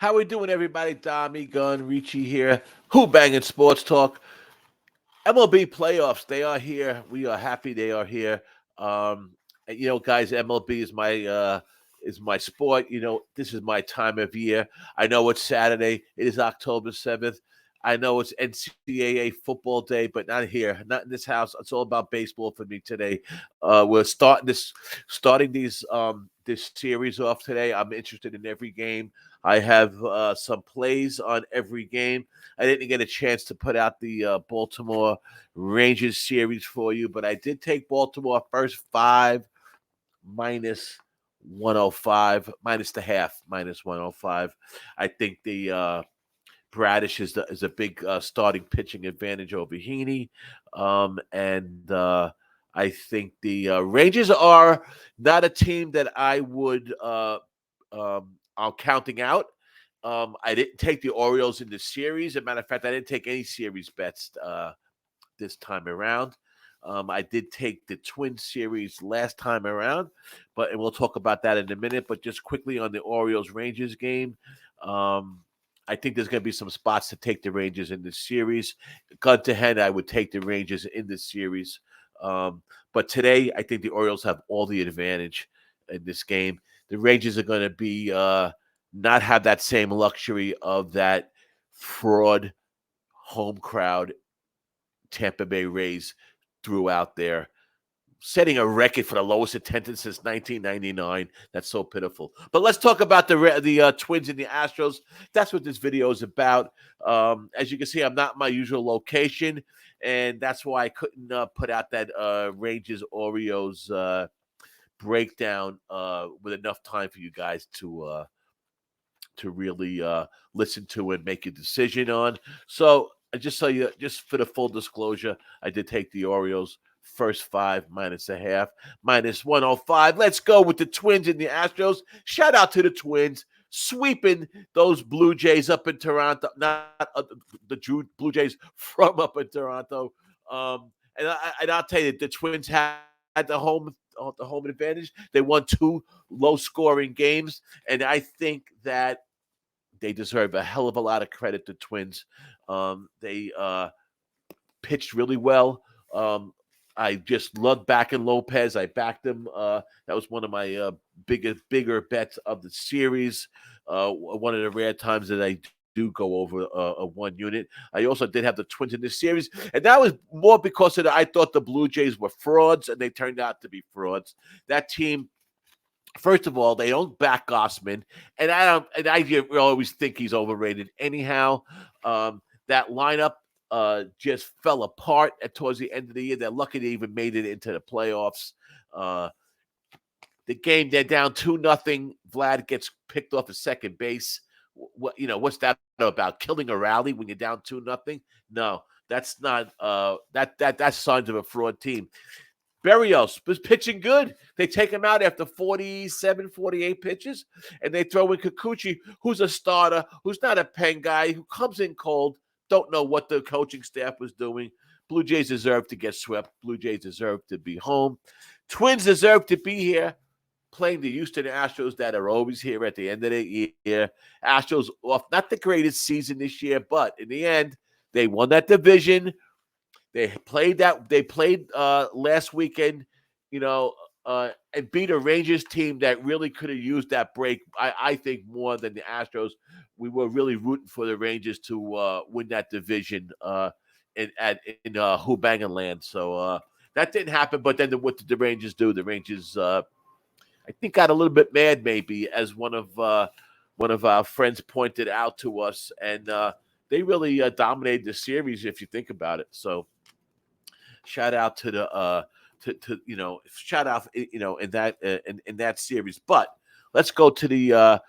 How we doing, everybody? DommyGun, Richie here. Who-Bangin Sports Talk. MLB playoffs, they are here. We are happy they are here. And, guys, MLB is my sport. This is my time of year. I know it's Saturday. It is October 7th. I know it's NCAA football day, but not here, not in this house. It's all about baseball for me today. We're starting this series off today. I'm interested in every game. I have some plays on every game. I didn't get a chance to put out the Baltimore Rangers series for you, but I did take Baltimore first five minus 105, minus the half, minus 105. I think the Bradish is a big starting pitching advantage over Heaney. And I think the Rangers are not a team that I would I'm counting out. I didn't take the Orioles in the series. As a matter of fact, I didn't take any series bets this time around. I did take the Twin series last time around, and we'll talk about that in a minute. But just quickly on the Orioles Rangers game, I think there's going to be some spots to take the Rangers in this series. Gun to head, I would take the Rangers in this series. But today, I think the Orioles have all the advantage in this game. The Rangers are going to be not have that same luxury of that fraud home crowd Tampa Bay Rays threw out there, setting a record for the lowest attendance since 1999. That's so pitiful. But let's talk about the Twins and the Astros. That's what this video is about. As you can see, I'm not in my usual location, and that's why I couldn't put out that Rangers Orioles breakdown with enough time for you guys to really listen to and make a decision on. So just for the full disclosure, I did take the Orioles first five minus a half, minus 105. Let's go with the Twins and the Astros. Shout out to the Twins sweeping those Blue Jays up in Toronto, not Blue Jays from up in Toronto. And I'll tell you, the Twins had the home advantage. They won two low scoring games, and I think that they deserve a hell of a lot of credit. The Twins, they pitched really well. I just loved backing Lopez. I backed him. That was one of my bigger bets of the series. One of the rare times that I do go over a one unit. I also did have the Twins in this series, and that was more because I thought the Blue Jays were frauds, and they turned out to be frauds. That team, first of all, they don't back Gossman, and I always think he's overrated. Anyhow, that lineup just fell apart towards the end of the year. They're lucky they even made it into the playoffs. Uh, the game, they're down 2-0. Vlad gets picked off at second base. What's that about? Killing a rally when you're down 2-0? No, that's not. That's signs of a fraud team. Berrios was pitching good. They take him out after 47, 48 pitches, and they throw in Kikuchi, who's a starter, who's not a pen guy, who comes in cold. Don't know what the coaching staff was doing. Blue Jays deserve to get swept. Blue Jays deserve to be home. Twins deserve to be here, playing the Houston Astros that are always here at the end of the year. Astros off not the greatest season this year, but in the end, they won that division. They played last weekend, and beat a Rangers team that really could have used that break. I think more than the Astros. We were really rooting for the Rangers to win that division in Who-Bangin land. So that didn't happen. But then what did the Rangers do? The Rangers, I think, got a little bit mad, maybe, as one of our friends pointed out to us, and they really dominated the series if you think about it. So shout out to the shout out in that series. But let's go to the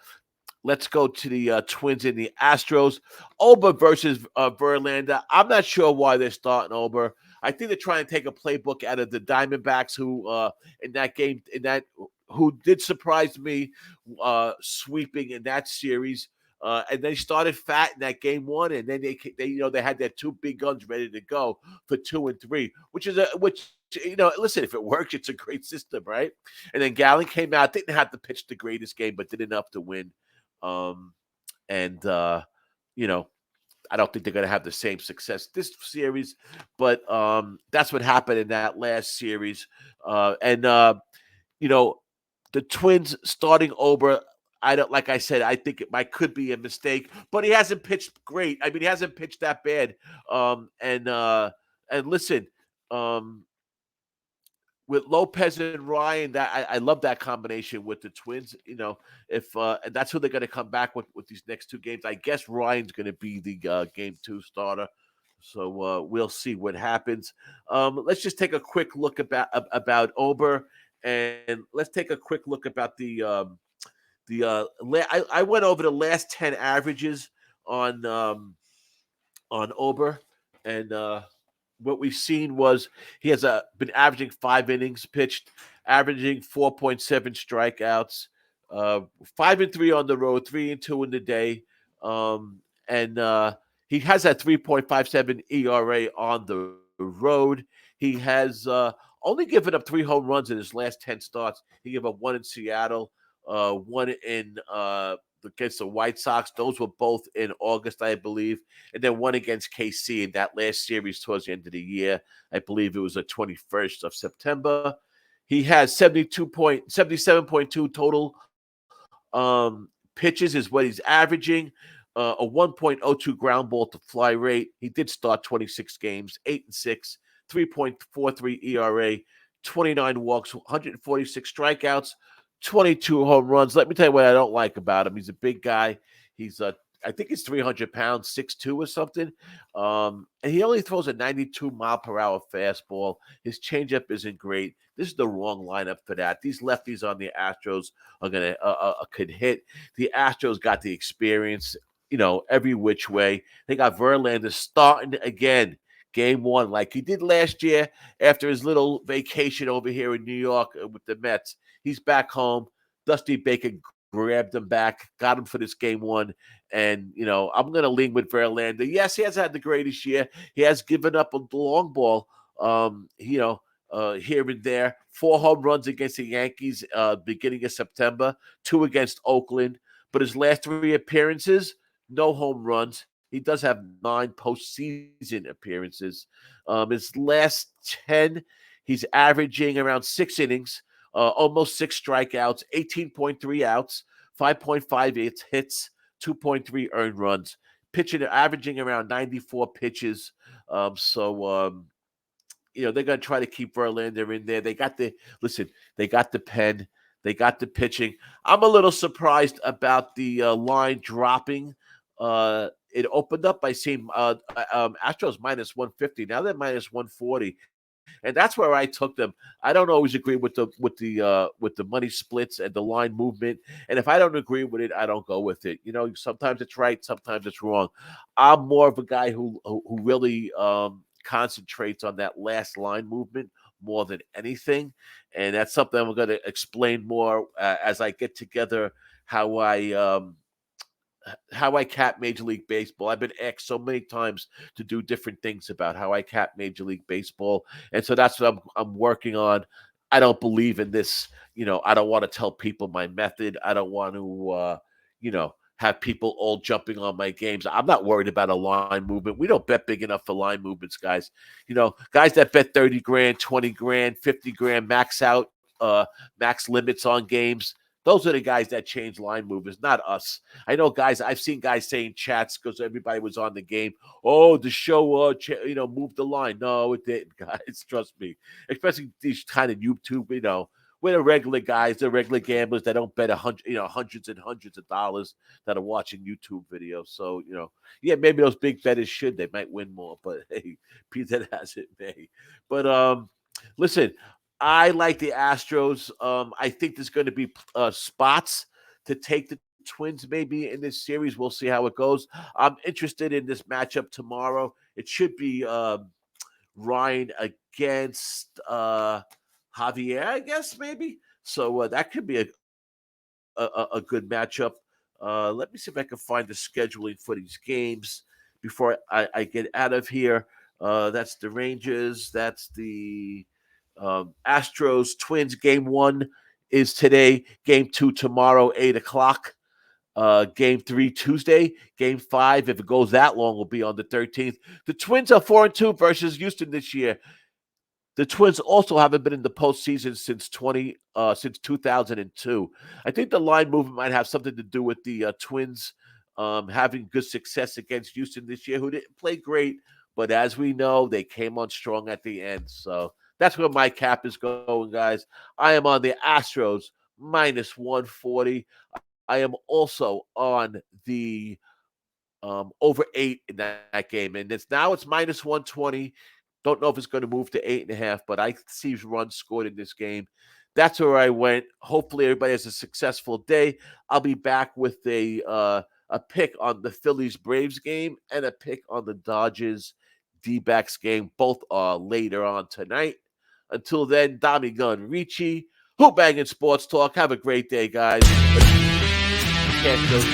Twins and the Astros. Ober versus Verlander. I'm not sure why they're starting Ober. I think they're trying to take a playbook out of the Diamondbacks, who in that game who did surprise me sweeping in that series. And they started fat in that game one, and then they had their two big guns ready to go for 2 and 3, which listen, if it works, it's a great system, right? And then Gallen came out, didn't have to pitch the greatest game, but did enough to win. and you know, I don't think they're going to have the same success this series, but that's what happened in that last series. And you know, the Twins starting over. I don't like I said. I think it might could be a mistake, but he hasn't pitched great. I mean, he hasn't pitched that bad. And listen, um, with Lopez and Ryan, that I love that combination with the Twins. You know, if and that's who they're going to come back with these next two games. I guess Ryan's going to be the game two starter. So we'll see what happens. Let's just take a quick look about Ober, and let's take a quick look about I went over the last 10 averages on Ober, and what we've seen was he has been averaging 5 innings pitched, averaging 4.7 strikeouts, 5-3 on the road, 3-2 in the day, and he has that 3.57 ERA on the road. He has only given up 3 home runs in his last 10 starts. He gave up one in Seattle, one in against the White Sox. Those were both in August, I believe, and then one against KC in that last series towards the end of the year. I believe it was the 21st of September. He has 77.2 total pitches is what he's averaging. A 1.02 ground ball to fly rate. He did start 26 games, 8-6, 3.43 ERA, 29 walks, 146 strikeouts, 22 home runs. Let me tell you what I don't like about him. He's a big guy. He's I think he's 300 pounds, 6'2" or something. And he only throws a 92-mile-per-hour fastball. His changeup isn't great. This is the wrong lineup for that. These lefties on the Astros are gonna could hit. The Astros got the experience, you know, every which way. They got Verlander starting again, game one, like he did last year after his little vacation over here in New York with the Mets. He's back home. Dusty Baker grabbed him back, got him for this game one. And, you know, I'm going to lean with Verlander. Yes, he has had the greatest year. He has given up a long ball, you know, here and there. 4 home runs against the Yankees beginning of September, 2 against Oakland. But his last 3 appearances, no home runs. He does have 9 postseason appearances. His last 10, he's averaging around 6 innings, almost 6 strikeouts, 18.3 outs, 5.58 hits, 2.3 earned runs, pitching averaging around 94 pitches. You know, they're going to try to keep Verlander in there. They got the listen. They got the pen. They got the pitching. I'm a little surprised about the line dropping. It opened up by seeing Astros minus 150. Now they're minus 140, and that's where I took them. I don't always agree with the money splits and the line movement. And if I don't agree with it, I don't go with it. You know, sometimes it's right, sometimes it's wrong. I'm more of a guy who really concentrates on that last line movement more than anything, and that's something I'm going to explain more as I get together how I cap Major League Baseball. I've been asked so many times to do different things about how I cap Major League Baseball, and so that's what I'm working on. I don't believe in this. You know, I don't want to tell people my method. I don't want to, you know, have people all jumping on my games. I'm not worried about a line movement. We don't bet big enough for line movements, guys. You know, guys that bet 30 grand, 20 grand, 50 grand, max out, max limits on games. Those are the guys that change line movements, not us. I know guys. I've seen guys saying chats because everybody was on the game. Oh, the show, you know, moved the line. No, it didn't, guys. Trust me. Especially these kind of YouTube, you know, we're the regular guys, the regular gamblers that don't bet hundreds and hundreds of dollars that are watching YouTube videos. So, you know, yeah, maybe those big bettors should. They might win more, but hey, be that as it may. But listen, I like the Astros. I think there's going to be spots to take the Twins maybe in this series. We'll see how it goes. I'm interested in this matchup tomorrow. It should be Ryan against Javier, I guess maybe. So that could be a good matchup. Let me see if I can find the scheduling for these games before I get out of here. That's the Rangers. That's the Astros Twins. Game 1 is today. Game 2 tomorrow, 8 o'clock. Game 3 Tuesday. Game 5, if it goes that long, will be on the 13th. The Twins are 4-2 versus Houston this year. The Twins also haven't been in the postseason since 2002. I think the line movement might have something to do with the Twins having good success against Houston this year, who didn't play great, but as we know, they came on strong at the end. So that's where my cap is going, guys. I am on the Astros minus 140. I am also on the over 8 in that game, and it's minus 120. Don't know if it's going to move to 8.5, but I see runs scored in this game. That's where I went. Hopefully, everybody has a successful day. I'll be back with a pick on the Phillies Braves game and a pick on the Dodgers D-backs game. Both are later on tonight. Until then, DommyGun, Ricci, Who-Bangin Sports Talk. Have a great day, guys. Catch those